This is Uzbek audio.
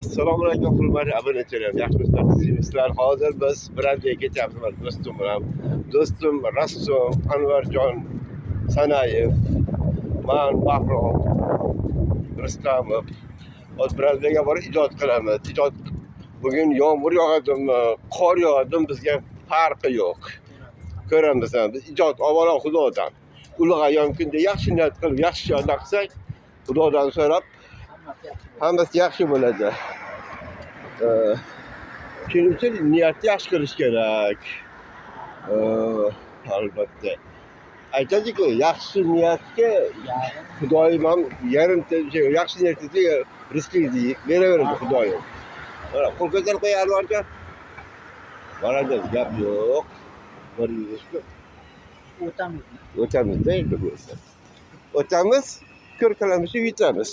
Assalomu alaykum hurmatli obunachilar, yaxshimisizlar? Sizlar hozir biz Birandaga ketyapmiz do'stim bilan. Do'stim rassom Anvarjon Sanayev, men Bahrom Rustamov. Biz Birandaga borib ijod qilamiz. Bugun yomg'ir yog'adimi, qor yog'adimi bizga farqi yo'q. Ko'ramiz biz ijod avvalo Xudodan. Ulug' ayyom kunda yaxshi niyat qilib, yaxshi ishlar qilsak, Xudodan so'rab hammasi yaxshi bo'ladi. Shuning uchun niyatni yaxshi qilish kerak. Albatta. Aytadiki, yaxshi niyatga Xudoyim ham yarimta yaxshi niyatga rizqingizni beraveradi Xudoyim. Mana qo'l ko'tarib qo'y Anvarjon. Boramiz, gap yo'q. O'tamiz. O'tamiz-da endi bo'lsa. O'tamiz, ko'rkalamizni yutamiz.